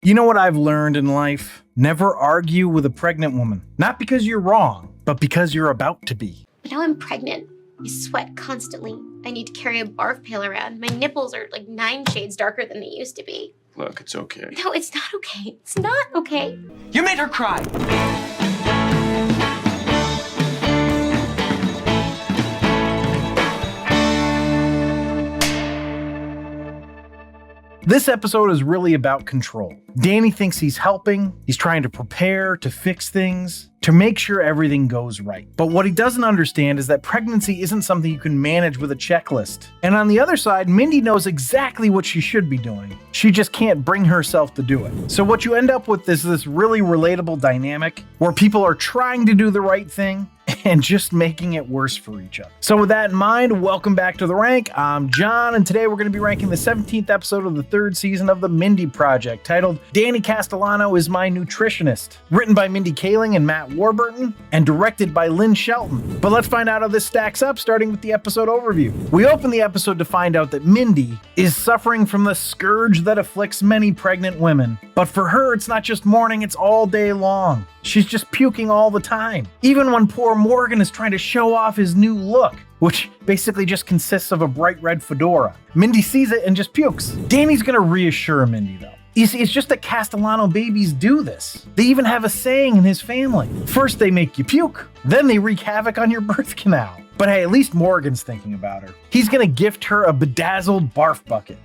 You know what I've learned in life? Never argue with a pregnant woman. Not because you're wrong, but because you're about to be. But now I'm pregnant. I sweat constantly. I need to carry a barf pail around. My nipples are like 9 shades darker than they used to be. Look, it's okay. No, it's not okay. It's not okay. You made her cry. This episode is really about control. Danny thinks he's helping, he's trying to prepare, to fix things, to make sure everything goes right. But what he doesn't understand is that pregnancy isn't something you can manage with a checklist. And on the other side, Mindy knows exactly what she should be doing. She just can't bring herself to do it. So what you end up with is this really relatable dynamic where people are trying to do the right thing and just making it worse for each other. So with that in mind, welcome back to The Rank. I'm John, and today we're going to be ranking the 17th episode of the 3rd season of the Mindy Project, titled Danny Castellano is My Nutritionist, written by Mindy Kaling and Matt Warburton, and directed by Lynn Shelton. But let's find out how this stacks up, starting with the episode overview. We open the episode to find out that Mindy is suffering from the scourge that afflicts many pregnant women. But for her, it's not just morning, it's all day long. She's just puking all the time. Even when poor Morgan is trying to show off his new look, which basically just consists of a bright red fedora. Mindy sees it and just pukes. Danny's gonna reassure Mindy though. You see, it's just that Castellano babies do this. They even have a saying in his family. First they make you puke, then they wreak havoc on your birth canal. But hey, at least Morgan's thinking about her. He's gonna gift her a bedazzled barf bucket.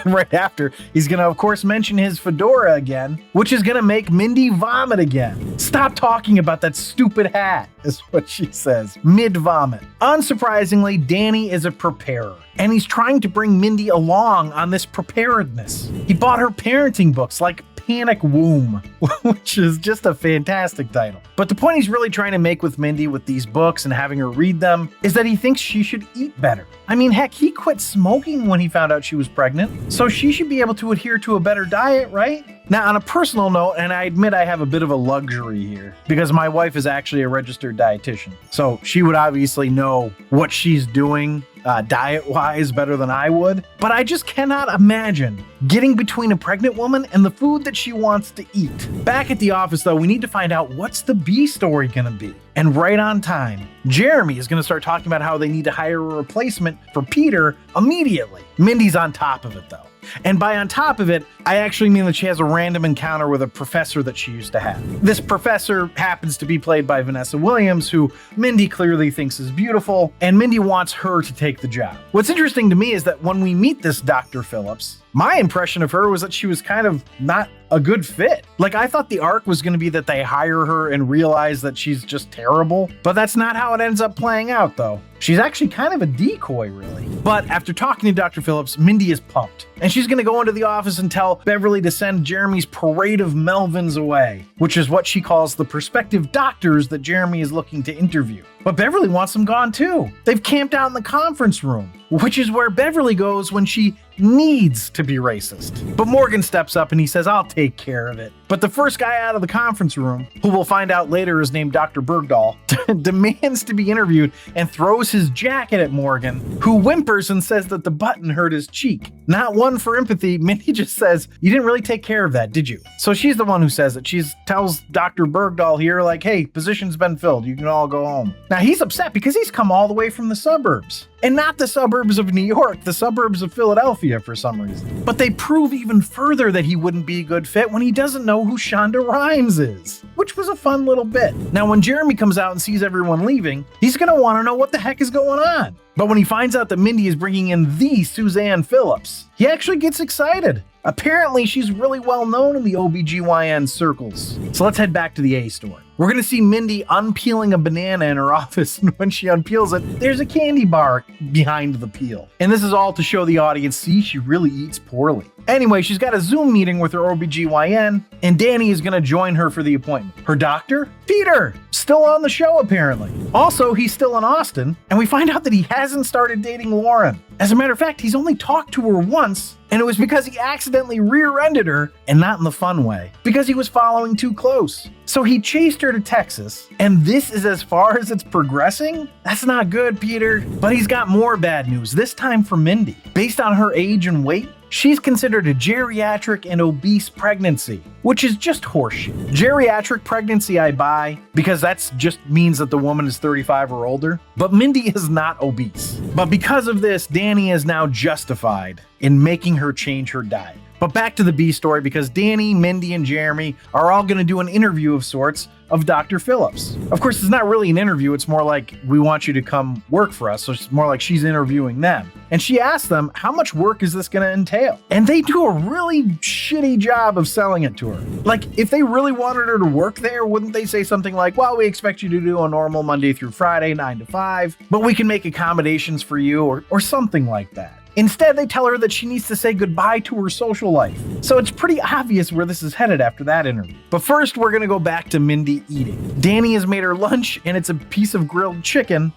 Right after, he's gonna of course mention his fedora again, which is gonna make Mindy vomit again. Stop talking about that stupid hat, is what she says, mid-vomit. Unsurprisingly, Danny is a preparer, and he's trying to bring Mindy along on this preparedness. He bought her parenting books like Panic Womb, which is just a fantastic title. But the point he's really trying to make with Mindy with these books and having her read them is that he thinks she should eat better. I mean, heck, he quit smoking when he found out she was pregnant, so she should be able to adhere to a better diet, right? Now, on a personal note, and I admit I have a bit of a luxury here, because my wife is actually a registered dietitian, so she would obviously know what she's doing diet-wise better than I would. But I just cannot imagine getting between a pregnant woman and the food that she wants to eat. Back at the office, though, we need to find out what's the B story gonna be. And right on time, Jeremy is gonna start talking about how they need to hire a replacement for Peter immediately. Mindy's on top of it, though. And by on top of it, I actually mean that she has a random encounter with a professor that she used to have. This professor happens to be played by Vanessa Williams, who Mindy clearly thinks is beautiful, and Mindy wants her to take the job. What's interesting to me is that when we meet this Dr. Phillips, my impression of her was that she was kind of not a good fit. Like, I thought the arc was going to be that they hire her and realize that she's just terrible, but that's not how it ends up playing out, though. She's actually kind of a decoy, really. But after talking to Dr. Phillips, Mindy is pumped, and she's going to go into the office and tell Beverly to send Jeremy's parade of Melvins away, which is what she calls the prospective doctors that Jeremy is looking to interview. But Beverly wants them gone too. They've camped out in the conference room, which is where Beverly goes when she needs to be racist. But Morgan steps up and he says, I'll take care of it. But the first guy out of the conference room, who we'll find out later is named Dr. Bergdahl, demands to be interviewed and throws his jacket at Morgan, who whimpers and says that the button hurt his cheek. Not one for empathy, Mindy just says, you didn't really take care of that, did you? So she's the one who says it. She tells Dr. Bergdahl here, like, hey, position's been filled, you can all go home. Now he's upset because he's come all the way from the suburbs. And not the suburbs of New York, the suburbs of Philadelphia for some reason. But they prove even further that he wouldn't be a good fit when he doesn't know who Shonda Rhimes is, which was a fun little bit. Now, when Jeremy comes out and sees everyone leaving, he's gonna wanna know what the heck is going on. But when he finds out that Mindy is bringing in the Suzanne Phillips, he actually gets excited. Apparently, she's really well known in the OBGYN circles. So let's head back to the A story. We're gonna see Mindy unpeeling a banana in her office, and when she unpeels it, there's a candy bar behind the peel. And this is all to show the audience, see, she really eats poorly. Anyway, she's got a Zoom meeting with her OBGYN, and Danny is gonna join her for the appointment. Her doctor? Peter! Still on the show, apparently. Also, he's still in Austin, and we find out that he hasn't started dating Lauren. As a matter of fact, he's only talked to her once, and it was because he accidentally rear-ended her, and not in the fun way, because he was following too close. So he chased her to Texas, and this is as far as it's progressing? That's not good, Peter. But he's got more bad news, this time for Mindy. Based on her age and weight, she's considered a geriatric and obese pregnancy, which is just horseshit. Geriatric pregnancy I buy, because that just means that the woman is 35 or older, but Mindy is not obese. But because of this, Danny is now justified in making her change her diet. But back to the B story, because Danny, Mindy, and Jeremy are all going to do an interview of sorts of Dr. Phillips. Of course, it's not really an interview. It's more like, we want you to come work for us. So it's more like she's interviewing them. And she asks them, how much work is this going to entail? And they do a really shitty job of selling it to her. Like, if they really wanted her to work there, wouldn't they say something like, well, we expect you to do a normal Monday through Friday, 9 to 5, but we can make accommodations for you, or something like that. Instead, they tell her that she needs to say goodbye to her social life. So it's pretty obvious where this is headed after that interview. But first, we're gonna go back to Mindy eating. Danny has made her lunch, and it's a piece of grilled chicken,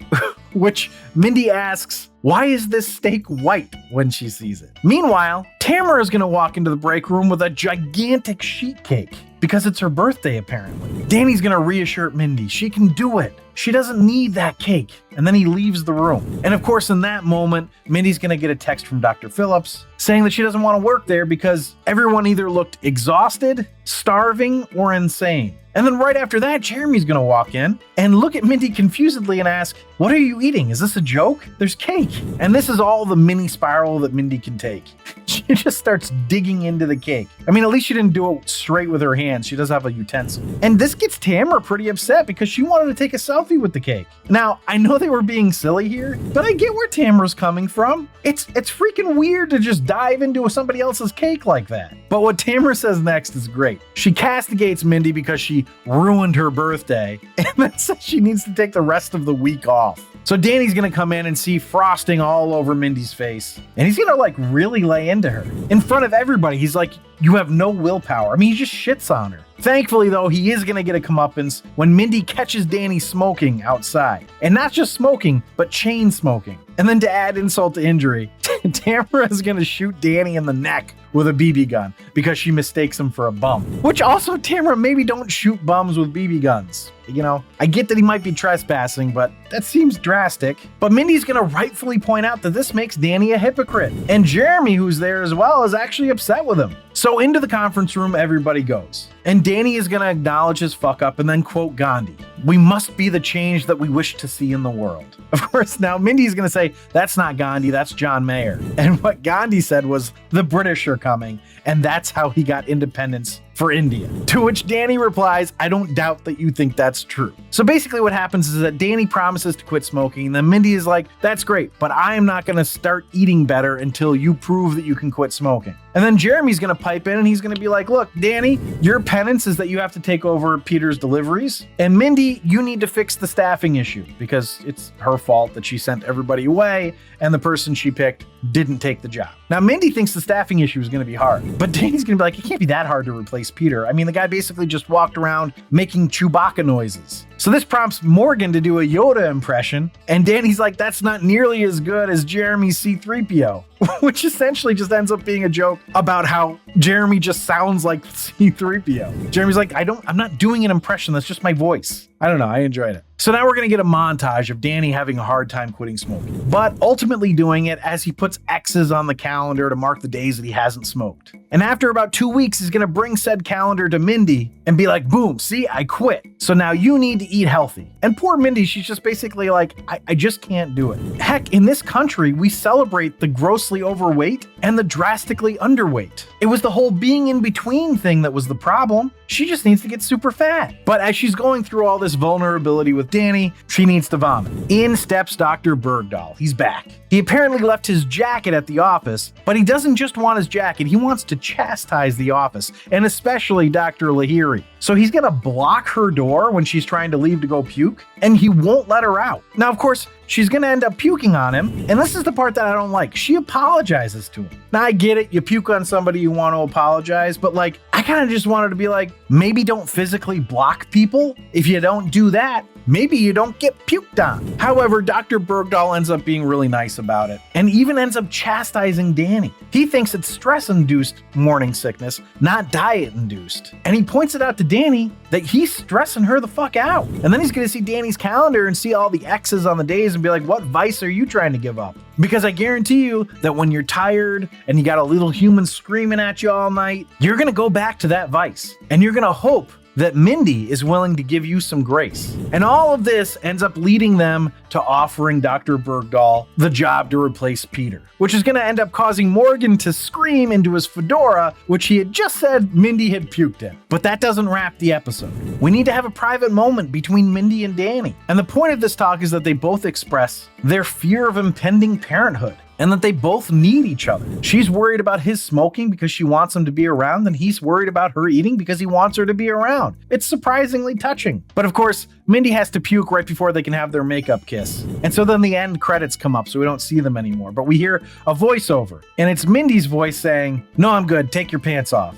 which Mindy asks, why is this steak white, when she sees it? Meanwhile, Tamara is gonna walk into the break room with a gigantic sheet cake, because it's her birthday apparently. Danny's gonna reassure Mindy she can do it. She doesn't need that cake. And then he leaves the room. And of course, in that moment, Mindy's gonna get a text from Dr. Phillips saying that she doesn't want to work there because everyone either looked exhausted, starving, or insane. And then right after that, Jeremy's gonna walk in and look at Mindy confusedly and ask, what are you eating? Is this a joke? There's cake. And this is all the mini spiral that Mindy can take. She just starts digging into the cake. I mean, at least she didn't do it straight with her hands. She does have a utensil. And this gets Tamara pretty upset because she wanted to take a selfie with the cake. Now, I know they were being silly here, but I get where Tamara's coming from. It's freaking weird to just dive into somebody else's cake like that. But what Tamara says next is great. She castigates Mindy because she ruined her birthday, and then says she needs to take the rest of the week off. So Danny's gonna come in and see frosting all over Mindy's face, and he's gonna like really lay into her. In front of everybody, he's like, you have no willpower. I mean, he just shits on her. Thankfully, though, he is gonna get a comeuppance when Mindy catches Danny smoking outside. And not just smoking, but chain smoking. And then to add insult to injury, Tamara is gonna shoot Danny in the neck with a BB gun because she mistakes him for a bum. Which also, Tamara, maybe don't shoot bums with BB guns. You know, I get that he might be trespassing, but that seems drastic. But Mindy's gonna rightfully point out that this makes Danny a hypocrite. And Jeremy, who's there as well, is actually upset with him. So into the conference room everybody goes. And Danny is gonna acknowledge his fuck up and then quote Gandhi. We must be the change that we wish to see in the world. Of course, now Mindy's gonna say, that's not Gandhi, that's John Mayer. And what Gandhi said was, the British are coming, and that's how he got independence for India. To which Danny replies, I don't doubt that you think that's true. So basically what happens is that Danny promises to quit smoking, and then Mindy is like, that's great, but I am not gonna start eating better until you prove that you can quit smoking. And then Jeremy's gonna pipe in and he's gonna be like, look, Danny, your penance is that you have to take over Peter's deliveries. And Mindy, you need to fix the staffing issue because it's her fault that she sent everybody away and the person she picked didn't take the job. Now, Mindy thinks the staffing issue is gonna be hard, but Danny's gonna be like, it can't be that hard to replace Peter. I mean, the guy basically just walked around making Chewbacca noises. So this prompts Morgan to do a Yoda impression, and Danny's like, that's not nearly as good as Jeremy's C-3PO, which essentially just ends up being a joke about how Jeremy just sounds like C-3PO. Jeremy's like, I'm not doing an impression, that's just my voice. I don't know, I enjoyed it. So now we're gonna get a montage of Danny having a hard time quitting smoking, but ultimately doing it as he puts X's on the calendar to mark the days that he hasn't smoked. And after about 2 weeks, he's gonna bring said calendar to Mindy and be like, boom, see, I quit. So now you need to eat healthy. And poor Mindy, she's just basically like, I just can't do it. Heck, in this country, we celebrate the grossly overweight and the drastically underweight. It was the whole being in between thing that was the problem. She just needs to get super fat. But as she's going through all this vulnerability with Danny, she needs to vomit. In steps Dr. Bergdahl. He's back. He apparently left his jacket at the office, but he doesn't just want his jacket, he wants to chastise the office, and especially Dr. Lahiri. So he's gonna block her door when she's trying to leave to go puke, and he won't let her out. Now, of course, she's gonna end up puking on him, and this is the part that I don't like. She apologizes to him. Now, I get it, you puke on somebody, you want to apologize, but like, I kind of just wanted to be like, maybe don't physically block people. If you don't do that, maybe you don't get puked on. However, Dr. Bergdahl ends up being really nice about it and even ends up chastising Danny. He thinks it's stress-induced morning sickness, not diet-induced. And he points it out to Danny that he's stressing her the fuck out. And then he's gonna see Danny's calendar and see all the X's on the days and be like, what vice are you trying to give up? Because I guarantee you that when you're tired and you got a little human screaming at you all night, you're gonna go back to that vice. And you're gonna hope that Mindy is willing to give you some grace. And all of this ends up leading them to offering Dr. Bergdahl the job to replace Peter, which is gonna end up causing Morgan to scream into his fedora, which he had just said Mindy had puked in. But that doesn't wrap the episode. We need to have a private moment between Mindy and Danny. And the point of this talk is that they both express their fear of impending parenthood, and that they both need each other. She's worried about his smoking because she wants him to be around, and he's worried about her eating because he wants her to be around. It's surprisingly touching. But of course, Mindy has to puke right before they can have their makeup kiss. And so then the end credits come up, so we don't see them anymore. But we hear a voiceover, and it's Mindy's voice saying, "No, I'm good, take your pants off."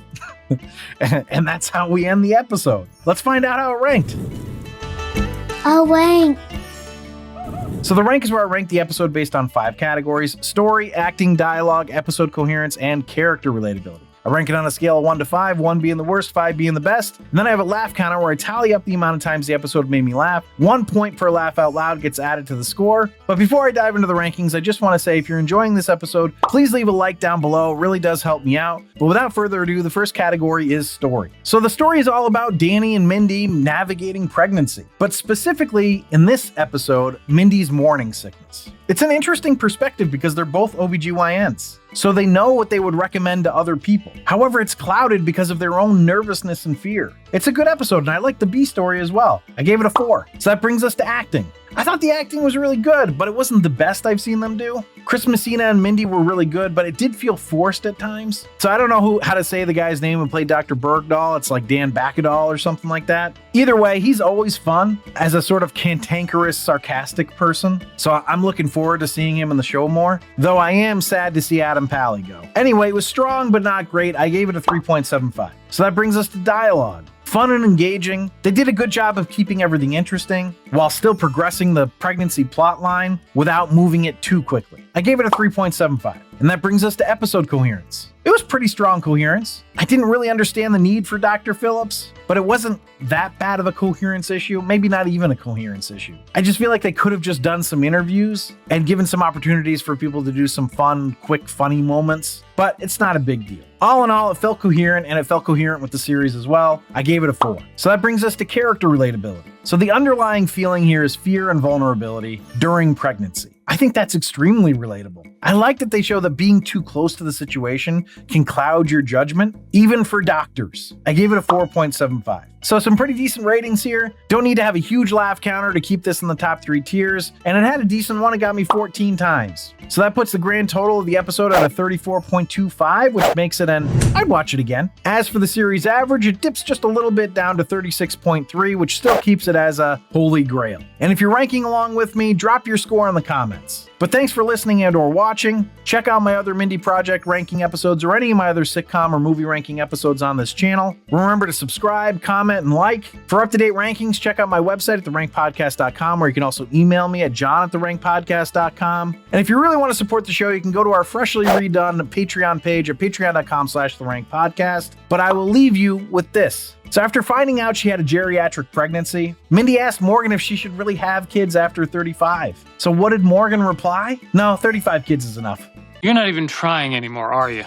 And that's how we end the episode. Let's find out how it ranked. Oh, wait. So the rank is where I rank the episode based on 5 categories: story, acting, dialogue, episode coherence, and character relatability. I rank it on a scale of 1 to 5, 1 being the worst, 5 being the best. And then I have a laugh counter where I tally up the amount of times the episode made me laugh. 1 point per laugh out loud gets added to the score. But before I dive into the rankings, I just want to say if you're enjoying this episode, please leave a like down below. It really does help me out. But without further ado, the first category is story. So the story is all about Danny and Mindy navigating pregnancy, but specifically in this episode, Mindy's morning sickness. It's an interesting perspective because they're both OBGYNs, so they know what they would recommend to other people. However, it's clouded because of their own nervousness and fear. It's a good episode, and I like the B story as well. I gave it a 4. So that brings us to acting. I thought the acting was really good, but it wasn't the best I've seen them do. Chris Messina and Mindy were really good, but it did feel forced at times. So I don't know how to say the guy's name who played Dr. Bergdahl. It's like Dan Bacadol or something like that. Either way, he's always fun as a sort of cantankerous, sarcastic person. So I'm looking forward to seeing him in the show more, though I am sad to see Adam Pally go. Anyway, it was strong, but not great. I gave it a 3.75. So that brings us to dialogue. Fun and engaging. They did a good job of keeping everything interesting while still progressing the pregnancy plot line without moving it too quickly. I gave it a 3.75. And that brings us to episode coherence. It was pretty strong coherence. I didn't really understand the need for Dr. Phillips, but it wasn't that bad of a coherence issue, maybe not even a coherence issue. I just feel like they could have just done some interviews and given some opportunities for people to do some fun, quick, funny moments, but it's not a big deal. All in all, it felt coherent, and it felt coherent with the series as well. I gave it a 4. So that brings us to character relatability. So the underlying feeling here is fear and vulnerability during pregnancy. I think that's extremely relatable. I like that they show that being too close to the situation can cloud your judgment, even for doctors. I gave it a 4.75. So some pretty decent ratings here. Don't need to have a huge laugh counter to keep this in the top 3 tiers, and it had a decent one. It got me 14 times. So that puts the grand total of the episode at a 34.25, which makes it I'd watch it again. As for the series average, it dips just a little bit down to 36.3, which still keeps it as a holy grail. And if you're ranking along with me, drop your score in the comments. But thanks for listening and or watching. Check out my other Mindy Project ranking episodes or any of my other sitcom or movie ranking episodes on this channel. Remember to subscribe, comment, and like. For up-to-date rankings, check out my website at therankpodcast.com, where you can also email me at john@therankpodcast.com. And if you really want to support the show, you can go to our freshly redone Patreon page at patreon.com/therankpodcast. But I will leave you with this. So after finding out she had a geriatric pregnancy, Mindy asked Morgan if she should really have kids after 35. So what did Morgan reply? No, 35 kids is enough. You're not even trying anymore, are you?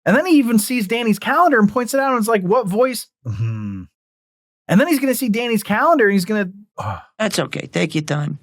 And then he even sees Danny's calendar and points it out and is like, what voice? And then he's going to see Danny's calendar and he's going to... That's okay. Take your time.